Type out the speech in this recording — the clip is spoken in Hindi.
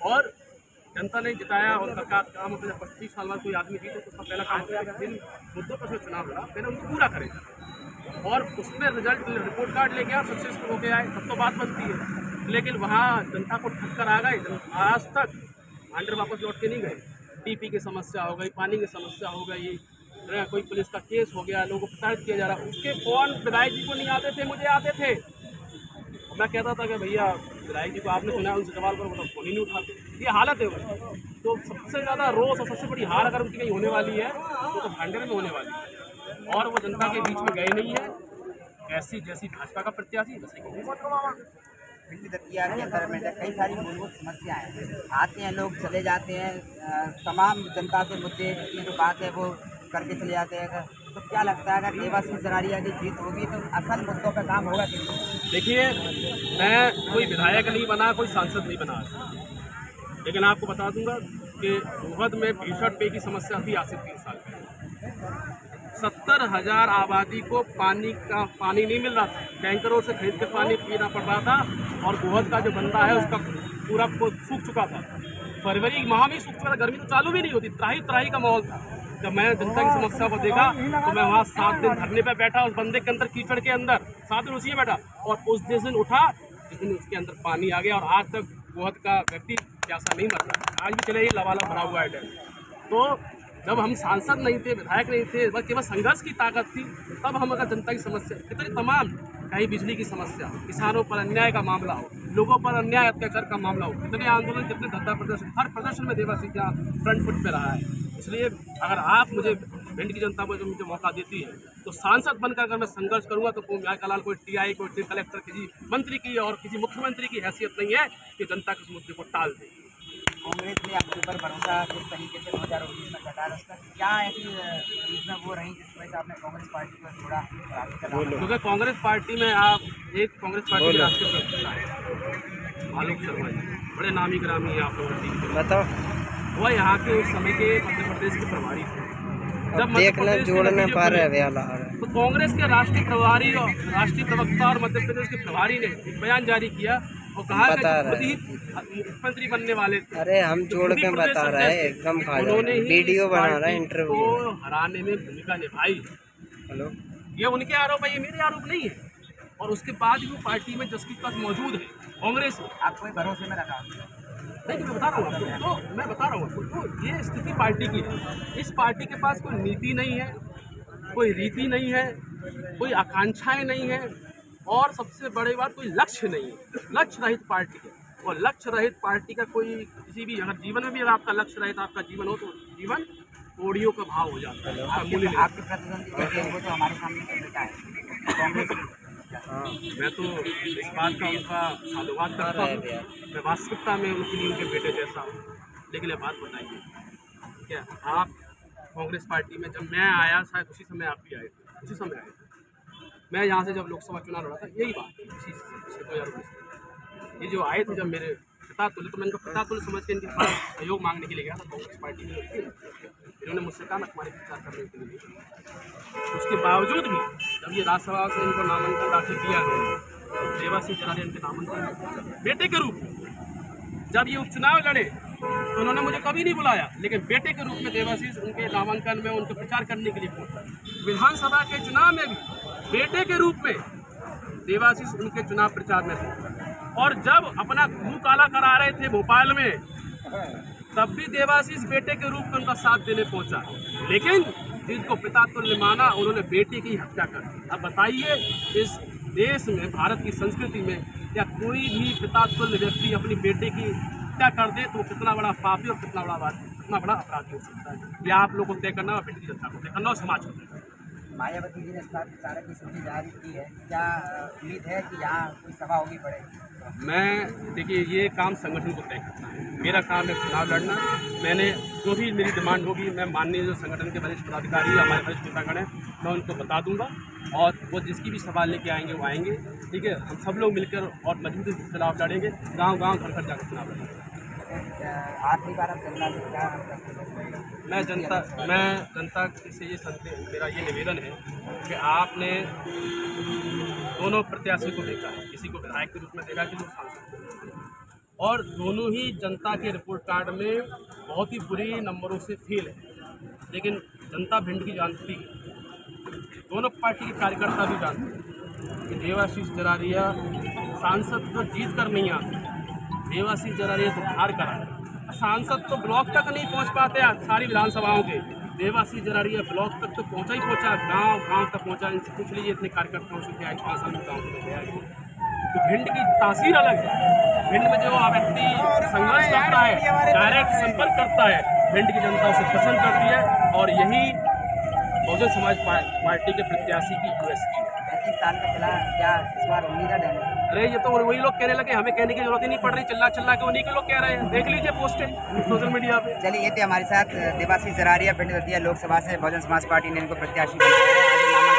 और जनता ने जिताया, उनका काम अपने 25 साल बाद कोई आदमी जीते तो उसका पहला काम करेगा जिन मुद्दों पर चुनाव लड़ा पहले उनको पूरा करेगा और उसमें रिजल्ट रिपोर्ट कार्ड लेके आप सक्सेसफुल होके आए तब तो बात बनती है। लेकिन वहाँ जनता को ठग कर आ गए, आज तक अंडर वापस लौट के नहीं गए। टीपी की समस्या हो गई, पानी की समस्या हो गई, कोई पुलिस का केस हो गया, लोगों को प्रताड़ित किया जा रहा, उसके कौन विधायक जी को नहीं आते थे, मुझे आते थे। मैं कहता था कि भैया विधायक जी को आपने सुना उनसे सवाल करो, मतलब फोन ही नहीं उठाते। ये हालत है वो। तो सबसे ज़्यादा रोष और सबसे बड़ी हार अगर उनकी कहीं होने वाली है तो भांडे में होने वाली है और वो जनता के बीच में गए नहीं है। ऐसी जैसी भाजपा का प्रत्याशी वैसे भिंड दतिया के अंदर में कई सारी मूलभूत समस्याएं हैं, आते हैं लोग चले जाते हैं, तमाम जनता से मुद्दे की जो बात है वो करके चले जाते हैं। तो क्या लगता है अगर देवाशीष जरारिया की जीत होगी तो असल मुद्दों पर काम होगा कि नहीं? देखिए, मैं कोई विधायक नहीं बना, कोई सांसद नहीं बना, लेकिन आपको बता दूंगा कि गोहद में भीषण पेय की समस्या थी आज से 3 साल पहले। 70,000 आबादी को पानी नहीं मिल रहा था, टैंकरों से खरीद के पानी पीना पड़ रहा था और गोहद का जो बंदा है उसका पूरा सूख चुका था। फरवरी माह में सूख चुका था, गर्मी तो चालू भी नहीं होती, त्राही का माहौल था। जब मैंने जनता की समस्या को देखा तो मैं वहाँ 7 दिन धरने पे बैठा, उस बंदे के अंदर कीचड़ के अंदर 7 दिन उसी में बैठा और उस दिन उठा जिस दिन उसके अंदर पानी आ गया और आज तक गोहद का व्यक्ति प्यासा नहीं मर रहा, आज भी चले ही लबालब भरा हुआ है डैम। तो जब हम सांसद नहीं थे, विधायक नहीं थे, बस केवल संघर्ष की ताकत थी, तब हम अगर जनता की समस्या कितनी तमाम, कहीं बिजली की समस्या, किसानों पर अन्याय का मामला हो, लोगों पर अन्याय अत्याचार का मामला हो, कितने आंदोलन, कितने धरना प्रदर्शन, हर प्रदर्शन में देवाशीष यहाँ फ्रंट फुट पे रहा है। इसलिए अगर आप मुझे भिंड की जनता मुझे मौका देती है तो सांसद बनकर अगर मैं संघर्ष करूंगा तो कोई न्यायकलाल, कोई टीआई, कोई कलेक्टर, किसी मंत्री की और किसी मुख्यमंत्री की हैसियत नहीं है कि जनता के मुद्दे को टाल दे। कांग्रेस ने आपके ऊपर भरोसा किस तरीके से 2019 में जताया, उसका क्या ऐसी चीज़ें वो रही जिस वजह से आपने कांग्रेस पार्टी को थोड़ा, क्योंकि कांग्रेस पार्टी में आप एक कांग्रेस पार्टी के राष्ट्रीय प्रवक्ता है आलोक शर्मा जी, बड़े नामी ग्रामी हैं आप लोगों बताओ, वह यहाँ के उस समय के मध्य प्रदेश के प्रभारी थे। जब देखना जोड़ने पा रहे तो कांग्रेस के राष्ट्रीय प्रभारी और राष्ट्रीय प्रवक्ता और मध्य प्रदेश के प्रभारी ने एक बयान जारी किया और कहा कि खुद ही मुख्यमंत्री बनने वाले थे। अरे हम जोड़ के बता रहे हैं, एकदम उन्होंने वीडियो बना रहा है, इंटरव्यू को हराने में भूमिका निभाई। हेलो, ये उनके आरोप है, ये मेरे आरोप नहीं है। और उसके बाद भी वो पार्टी में जसकीत पास मौजूद है कांग्रेस में। आप कोई भरोसे में रखा नहीं, मैं बता रहा हूँ आपको, तो मैं बता रहा हूँ आपको, तो ये स्थिति पार्टी की है। इस पार्टी के पास कोई नीति नहीं है, कोई रीति नहीं है, कोई आकांक्षाएं नहीं है और सबसे बड़ी बात कोई लक्ष्य नहीं है। लक्ष्य रहित पार्टी है और लक्ष्य रहित पार्टी का कोई किसी भी अगर जीवन में भी अगर आपका लक्ष्य रहित आपका जीवन हो तो जीवन कोड़ियों का भाव हो जाता है। आपके प्रतिद्वंदी वो तो हमारे सामने बेटा है कांग्रेस। मैं तो इस बात का उनका साधुवाद करता हूँ, मैं वास्तविकता में उनके लिए उनके बेटे जैसा हूँ। लेकिन ये बात बताइए, क्या आप कांग्रेस पार्टी में जब मैं आया, शायद उसी समय आप भी आए थे, उसी समय आए थे। मैं यहाँ से जब लोकसभा चुनाव लड़ा था, यही बात इसी 2019 ये जो आए थे, जब मेरे पिता तुल्य, तो मैं इनको पिता तुल्य समझ के इनके पास सहयोग मांगने के लिए गया था कांग्रेस पार्टी में। इन्होंने मुझसे कहा मैं तुम्हारे प्रचार करने के लिए। उसके बावजूद भी जब ये राज्यसभा से इनको नामांकन दाखिल किया है, देवाशीष जरारिया इनके नामांकन बेटे के रूप में जब ये उपचुनाव लड़े तो उन्होंने मुझे कभी नहीं बुलाया, लेकिन बेटे के रूप में देवाशीष उनके नामांकन में उनको प्रचार करने के लिए पहुंचा। विधानसभा के चुनाव में भी बेटे के रूप में देवाशीष उनके चुनाव प्रचार में पहुंचा और जब अपना मुंह काला करा रहे थे भोपाल में, तब भी देवाशीष बेटे के रूप में उनका साथ देने पहुंचा। लेकिन जिनको पिता तुल्य माना, उन्होंने बेटे की हत्या कर दी। अब बताइए, इस देश में, भारत की संस्कृति में, क्या कोई भी पिता तुल्य व्यक्ति अपनी बेटे की हत्या कर दे तो कितना बड़ा पापी और कितना बड़ा अपराधी हो सकता है? यह आप लोगों को तय करना और पिछली जनता को तय करना और समाज को तय करना। मायावती जी ने स्टार प्रचारक की सूची जारी की है, क्या उम्मीद है कि यहाँ कोई सभा होगी पड़ेगी? मैं देखिए, ये काम संगठन को तय करना है, मेरा काम है चुनाव लड़ना। मैंने जो भी मेरी डिमांड होगी, मैं माननीय जो संगठन के वरिष्ठ पदाधिकारी हमारे वरिष्ठ नेतागण हैं, मैं उनको बता दूंगा और वो जिसकी भी सभा लेके आएंगे वो आएंगे। ठीक है, हम सब लोग मिलकर और मजबूती से चुनाव लड़ेंगे, गाँव घर घर जाकर चुनाव लड़ेंगे। आखिरी बार आप जनता से क्या? मैं जनता से ये मेरा ये निवेदन है कि आपने दोनों प्रत्याशी को देखा है, किसी को विधायक के रूप में देखा, किसी को सांसद और दोनों ही जनता के रिपोर्ट कार्ड में बहुत ही बुरी नंबरों से फेल है। लेकिन जनता भिंड की जानती है, दोनों पार्टी के कार्यकर्ता भी जानते हैं कि देवाशीष जरारिया सांसद तो जीत कर नहीं आते, देवाशीष जरारिया तो हार कर आए। सांसद तो ब्लॉक तक नहीं पहुंच पाते सारी विधानसभाओं के, देवाशीष जरारिया ब्लॉक तक तो पहुंचा ही पहुंचा, गांव तक पहुंचा। इनसे पूछ लीजिए इतने कार्यकर्ताओं से क्या 5 साल में गाँव में गया। तो भिंड की तासीर अलग है। भिंड में जो व्यक्ति संघर्ष करता है, डायरेक्ट संपर्क करता है, भिंड की जनता उसे पसंद करती है और यही बहुजन समाज पार्टी के प्रत्याशी की यूएसपी है। 35 साल का चला, क्या इस बार उम्मीद है डैमेज? अरे ये तो वही लोग कहने लगे, हमें कहने की जरूरत ही नहीं पड़ रही, चिल्ला चिल्ला के उन्हीं के लोग कह रहे हैं। देख लीजिए पोस्टें सोशल मीडिया पे। चलिए, ये थे हमारे साथ देवाशीष जरारिया, भिंड दतिया लोकसभा से बहुजन समाज पार्टी ने इनको प्रत्याशी बनाया।